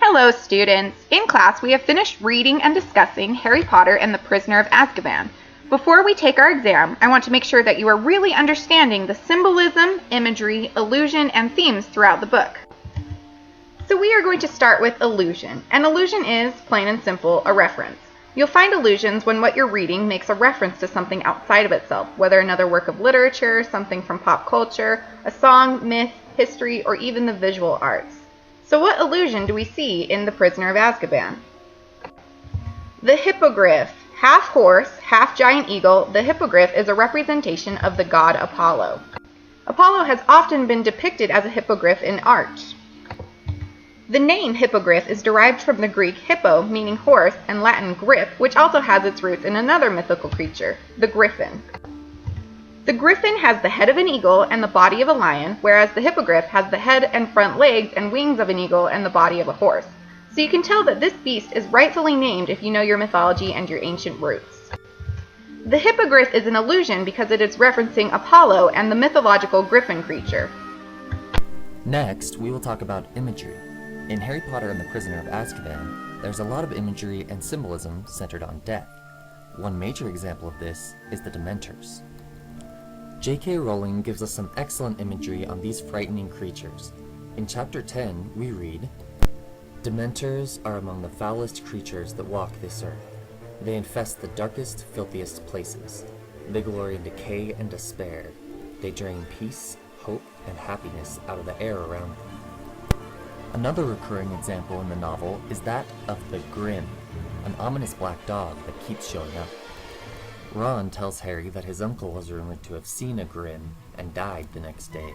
Hello, students! In class, we have finished reading and discussing Harry Potter and the Prisoner of Azkaban. Before we take our exam, I want to make sure that you are really understanding the symbolism, imagery, allusion, and themes throughout the book. So we are going to start with allusion. An allusion is, plain and simple, a reference. You'll find allusions when what you're reading makes a reference to something outside of itself, whether another work of literature, something from pop culture, a song, myth, history, or even the visual arts. So what allusion do we see in The Prisoner of Azkaban? The hippogriff. Half horse, half giant eagle, the hippogriff is a representation of the god Apollo. Apollo has often been depicted as a hippogriff in art. The name hippogriff is derived from the Greek hippo, meaning horse, and Latin griff, which also has its roots in another mythical creature, the griffin. The griffin has the head of an eagle and the body of a lion, whereas the hippogriff has the head and front legs and wings of an eagle and the body of a horse. So you can tell that this beast is rightfully named if you know your mythology and your ancient roots. The hippogriff is an allusion because it is referencing Apollo and the mythological griffin creature. Next, we will talk about imagery. In Harry Potter and the Prisoner of Azkaban, there's a lot of imagery and symbolism centered on death. One major example of this is the Dementors. J.K. Rowling gives us some excellent imagery on these frightening creatures. In Chapter 10, we read, "Dementors are among the foulest creatures that walk this earth. They infest the darkest, filthiest places. They glory in decay and despair. They drain peace, hope, and happiness out of the air around them." Another recurring example in the novel is that of the Grim, an ominous black dog that keeps showing up. Ron tells Harry that his uncle was rumored to have seen a Grim and died the next day.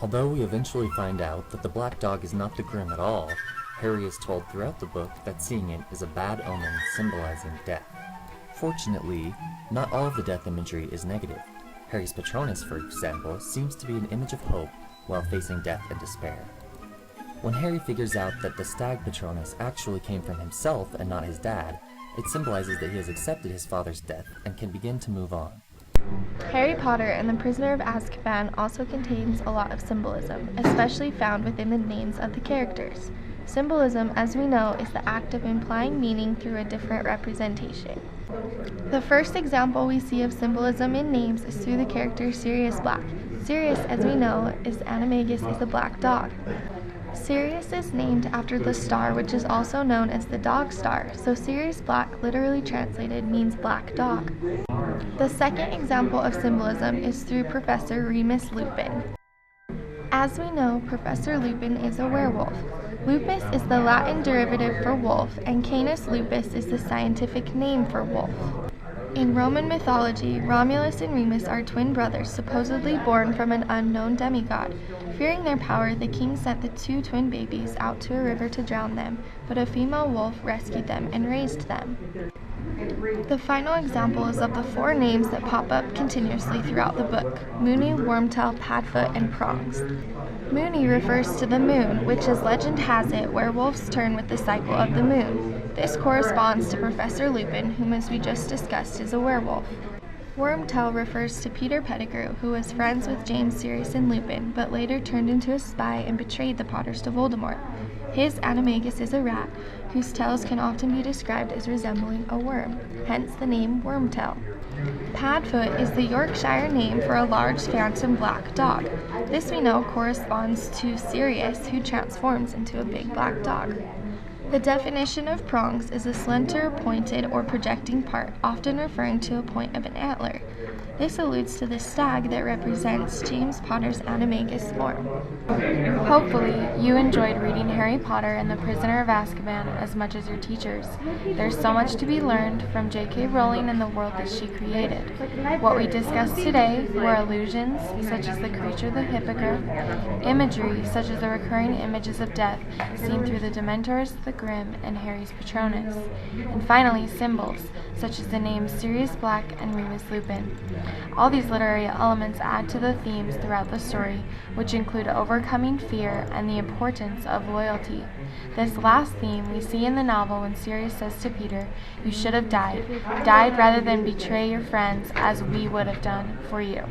Although we eventually find out that the black dog is not the Grim at all, Harry is told throughout the book that seeing it is a bad omen symbolizing death. Fortunately, not all of the death imagery is negative. Harry's Patronus, for example, seems to be an image of hope while facing death and despair. When Harry figures out that the stag Patronus actually came from himself and not his dad, it symbolizes that he has accepted his father's death and can begin to move on. Harry Potter and the Prisoner of Azkaban also contains a lot of symbolism, especially found within the names of the characters. Symbolism, as we know, is the act of implying meaning through a different representation. The first example we see of symbolism in names is through the character Sirius Black. Sirius, as we know, is Animagus is a black dog. Sirius is named after the star, which is also known as the dog star, so Sirius Black, literally translated, means black dog. The second example of symbolism is through Professor Remus Lupin. As we know, Professor Lupin is a werewolf. Lupus is the Latin derivative for wolf, and Canis lupus is the scientific name for wolf. In Roman mythology, Romulus and Remus are twin brothers supposedly born from an unknown demigod. Fearing their power, the king sent the two twin babies out to a river to drown them, but a female wolf rescued them and raised them. The final example is of the four names that pop up continuously throughout the book: Moony, Wormtail, Padfoot, and Prongs. Moony refers to the moon, which, as legend has it, werewolves turn with the cycle of the moon. This corresponds to Professor Lupin, whom, as we just discussed, is a werewolf. Wormtail refers to Peter Pettigrew, who was friends with James, Sirius, and Lupin, but later turned into a spy and betrayed the Potters to Voldemort. His Animagus is a rat, whose tails can often be described as resembling a worm, hence the name Wormtail. Padfoot is the Yorkshire name for a large phantom black dog. This we know corresponds to Sirius, who transforms into a big black dog. The definition of prongs is a slender, pointed, or projecting part, often referring to a point of an antler. This alludes to the stag that represents James Potter's Animagus form. Hopefully, you enjoyed reading Harry Potter and the Prisoner of Azkaban as much as your teachers. There's so much to be learned from J.K. Rowling and the world that she created. What we discussed today were allusions, such as the creature the hippogriff, imagery, such as the recurring images of death seen through the Dementors, the Grimm, and Harry's Patronus, and finally symbols, such as the names Sirius Black and Remus Lupin. All these literary elements add to the themes throughout the story, which include overcoming fear and the importance of loyalty. This last theme we see in the novel when Sirius says to Peter, "You should have died rather than betray your friends as we would have done for you."